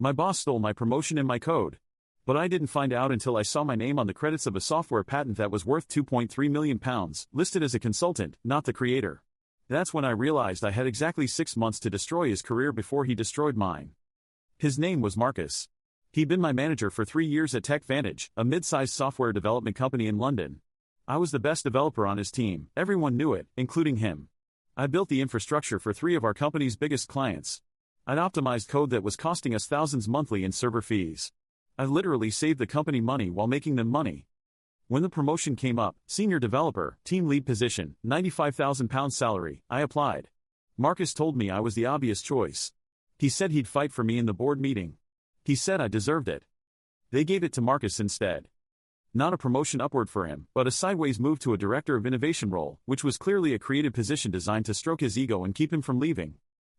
My boss stole my promotion and my code. But I didn't find out until I saw my name on the credits of a software patent that was worth £2.3 million, listed as a consultant, not the creator. That's when I realized I had exactly 6 months to destroy his career before he destroyed mine. His name was Marcus. He'd been my manager for 3 years at TechVantage, a mid-sized software development company in London. I was the best developer on his team, everyone knew it, including him. I built the infrastructure for 3 of our company's biggest clients. I'd optimized code that was costing us thousands monthly in server fees. I literally saved the company money while making them money. When the promotion came up, senior developer, team lead position, £95,000 salary, I applied. Marcus told me I was the obvious choice. He said he'd fight for me in the board meeting. He said I deserved it. They gave it to Marcus instead. Not a promotion upward for him, but a sideways move to a director of innovation role, which was clearly a creative position designed to stroke his ego and keep him from leaving.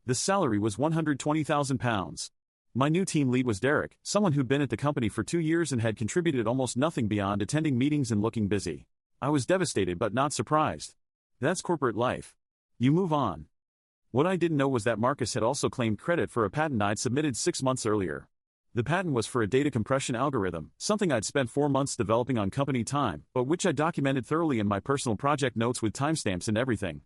The salary was £120,000. My new team lead was Derek, someone who'd been at the company for 2 years and had contributed almost nothing beyond attending meetings and looking busy. I was devastated but not surprised. That's corporate life. You move on. What I didn't know was that Marcus had also claimed credit for a patent I'd submitted 6 months earlier. The patent was for a data compression algorithm, something I'd spent 4 months developing on company time, but which I documented thoroughly in my personal project notes with timestamps and everything.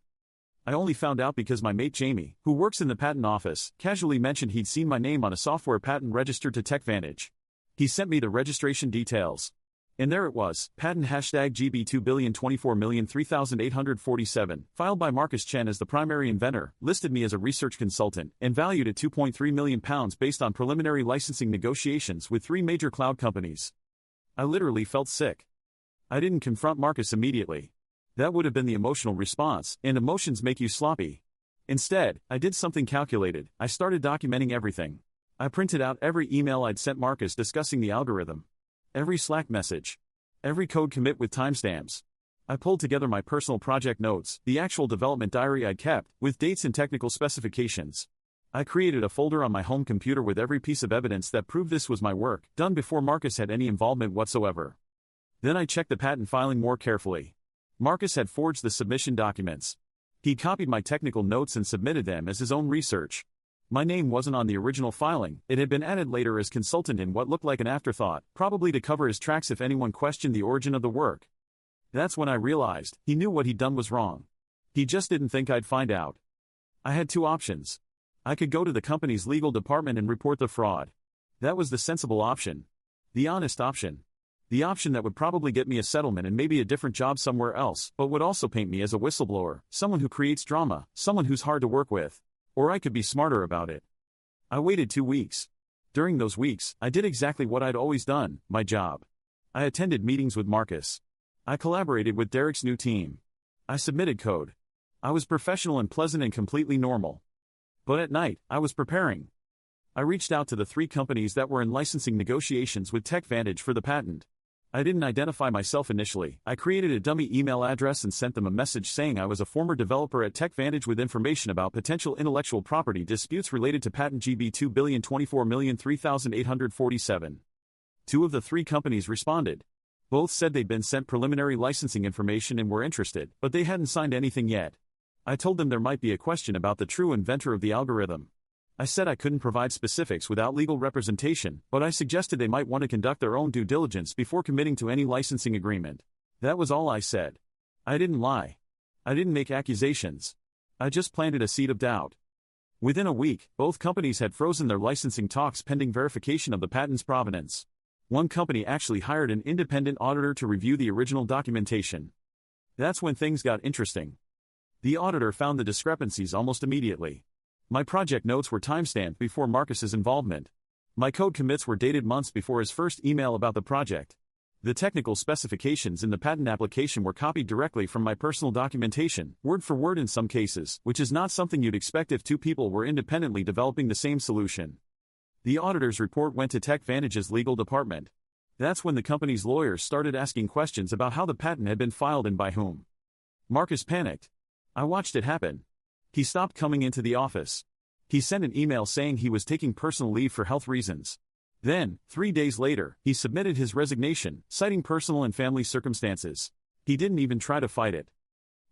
I only found out because my mate Jamie, who works in the patent office, casually mentioned he'd seen my name on a software patent registered to TechVantage. He sent me the registration details. And there it was, patent #GB2,024,003,847, filed by Marcus Chen as the primary inventor, listed me as a research consultant, and valued at £2.3 million based on preliminary licensing negotiations with 3 major cloud companies. I literally felt sick. I didn't confront Marcus immediately. That would have been the emotional response, and emotions make you sloppy. Instead, I did something calculated. I started documenting everything. I printed out every email I'd sent Marcus discussing the algorithm. Every Slack message. Every code commit with timestamps. I pulled together my personal project notes, the actual development diary I'd kept, with dates and technical specifications. I created a folder on my home computer with every piece of evidence that proved this was my work, done before Marcus had any involvement whatsoever. Then I checked the patent filing more carefully. Marcus had forged the submission documents. He copied my technical notes and submitted them as his own research. My name wasn't on the original filing, it had been added later as consultant in what looked like an afterthought, probably to cover his tracks if anyone questioned the origin of the work. That's when I realized, he knew what he'd done was wrong. He just didn't think I'd find out. I had 2 options. I could go to the company's legal department and report the fraud. That was the sensible option. The honest option. The option that would probably get me a settlement and maybe a different job somewhere else, but would also paint me as a whistleblower, someone who creates drama, someone who's hard to work with. Or I could be smarter about it. I waited 2 weeks. During those weeks, I did exactly what I'd always done, my job. I attended meetings with Marcus. I collaborated with Derek's new team. I submitted code. I was professional and pleasant and completely normal. But at night, I was preparing. I reached out to the 3 companies that were in licensing negotiations with TechVantage for the patent. I didn't identify myself initially. I created a dummy email address and sent them a message saying I was a former developer at TechVantage with information about potential intellectual property disputes related to patent GB2,024,003,847. 2 of the 3 companies responded. Both said they'd been sent preliminary licensing information and were interested, but they hadn't signed anything yet. I told them there might be a question about the true inventor of the algorithm. I said I couldn't provide specifics without legal representation, but I suggested they might want to conduct their own due diligence before committing to any licensing agreement. That was all I said. I didn't lie. I didn't make accusations. I just planted a seed of doubt. Within a week, both companies had frozen their licensing talks pending verification of the patent's provenance. One company actually hired an independent auditor to review the original documentation. That's when things got interesting. The auditor found the discrepancies almost immediately. My project notes were timestamped before Marcus's involvement. My code commits were dated months before his first email about the project. The technical specifications in the patent application were copied directly from my personal documentation, word for word in some cases, which is not something you'd expect if 2 people were independently developing the same solution. The auditor's report went to TechVantage's legal department. That's when the company's lawyers started asking questions about how the patent had been filed and by whom. Marcus panicked. I watched it happen. He stopped coming into the office. He sent an email saying he was taking personal leave for health reasons. Then, 3 days later, he submitted his resignation, citing personal and family circumstances. He didn't even try to fight it.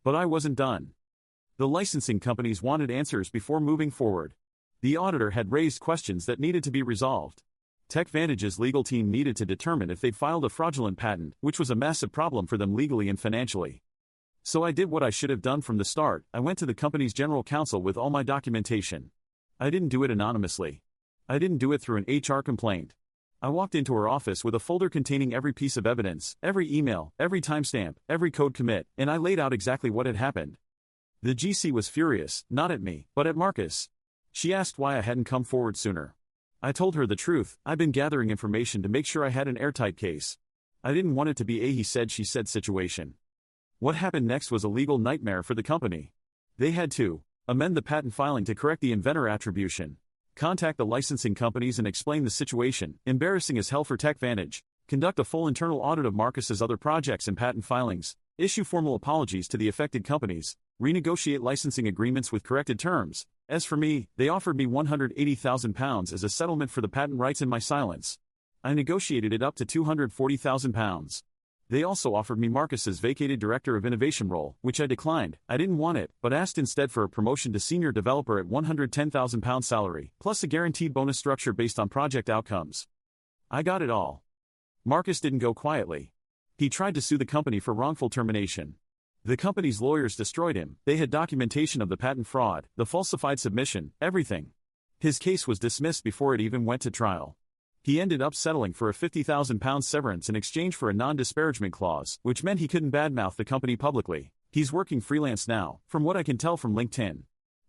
But I wasn't done. The licensing companies wanted answers before moving forward. The auditor had raised questions that needed to be resolved. TechVantage's legal team needed to determine if they'd filed a fraudulent patent, which was a massive problem for them legally and financially. So I did what I should have done from the start. I went to the company's general counsel with all my documentation. I didn't do it anonymously. I didn't do it through an HR complaint. I walked into her office with a folder containing every piece of evidence, every email, every timestamp, every code commit, and I laid out exactly what had happened. The GC was furious, not at me, but at Marcus. She asked why I hadn't come forward sooner. I told her the truth. I'd been gathering information to make sure I had an airtight case. I didn't want it to be a he said she said situation. What happened next was a legal nightmare for the company. They had to amend the patent filing to correct the inventor attribution, contact the licensing companies and explain the situation, embarrassing as hell for TechVantage, conduct a full internal audit of Marcus's other projects and patent filings, issue formal apologies to the affected companies, renegotiate licensing agreements with corrected terms. As for me, they offered me £180,000 as a settlement for the patent rights in my silence. I negotiated it up to £240,000. They also offered me Marcus's vacated Director of Innovation role, which I declined. I didn't want it, but asked instead for a promotion to Senior Developer at £110,000 salary, plus a guaranteed bonus structure based on project outcomes. I got it all. Marcus didn't go quietly. He tried to sue the company for wrongful termination. The company's lawyers destroyed him. They had documentation of the patent fraud, the falsified submission, everything. His case was dismissed before it even went to trial. He ended up settling for a £50,000 severance in exchange for a non-disparagement clause, which meant he couldn't badmouth the company publicly. He's working freelance now, from what I can tell from LinkedIn.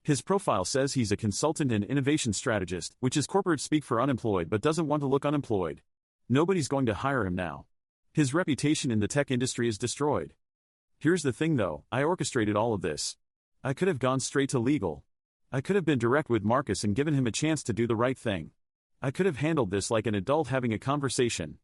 His profile says he's a consultant and innovation strategist, which is corporate speak for unemployed but doesn't want to look unemployed. Nobody's going to hire him now. His reputation in the tech industry is destroyed. Here's the thing though, I orchestrated all of this. I could have gone straight to legal. I could have been direct with Marcus and given him a chance to do the right thing. I could have handled this like an adult having a conversation.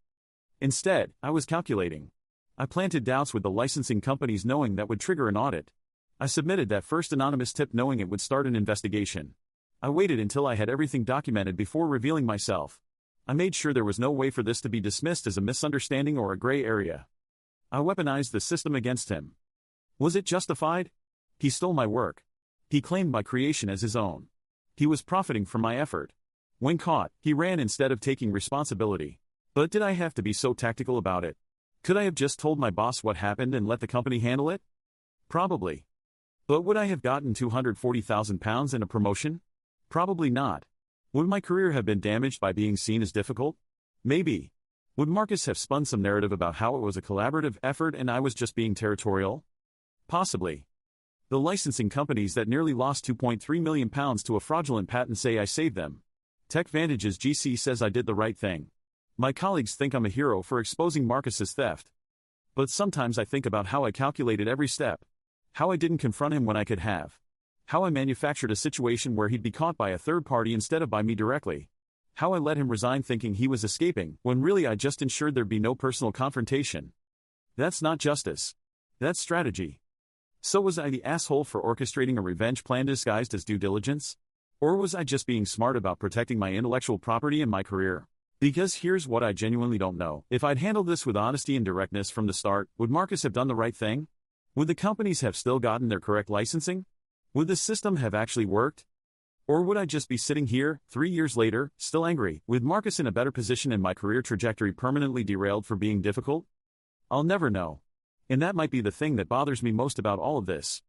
Instead, I was calculating. I planted doubts with the licensing companies knowing that would trigger an audit. I submitted that first anonymous tip knowing it would start an investigation. I waited until I had everything documented before revealing myself. I made sure there was no way for this to be dismissed as a misunderstanding or a gray area. I weaponized the system against him. Was it justified? He stole my work. He claimed my creation as his own. He was profiting from my effort. When caught, he ran instead of taking responsibility. But did I have to be so tactical about it? Could I have just told my boss what happened and let the company handle it? Probably. But would I have gotten £240,000 and a promotion? Probably not. Would my career have been damaged by being seen as difficult? Maybe. Would Marcus have spun some narrative about how it was a collaborative effort and I was just being territorial? Possibly. The licensing companies that nearly lost £2.3 million to a fraudulent patent say I saved them. TechVantage's GC says I did the right thing. My colleagues think I'm a hero for exposing Marcus's theft. But sometimes I think about how I calculated every step. How I didn't confront him when I could have. How I manufactured a situation where he'd be caught by a third party instead of by me directly. How I let him resign thinking he was escaping, when really I just ensured there'd be no personal confrontation. That's not justice. That's strategy. So was I the asshole for orchestrating a revenge plan disguised as due diligence? Or was I just being smart about protecting my intellectual property and my career? Because here's what I genuinely don't know. If I'd handled this with honesty and directness from the start, would Marcus have done the right thing? Would the companies have still gotten their correct licensing? Would the system have actually worked? Or would I just be sitting here, 3 years later, still angry, with Marcus in a better position and my career trajectory permanently derailed for being difficult? I'll never know. And that might be the thing that bothers me most about all of this.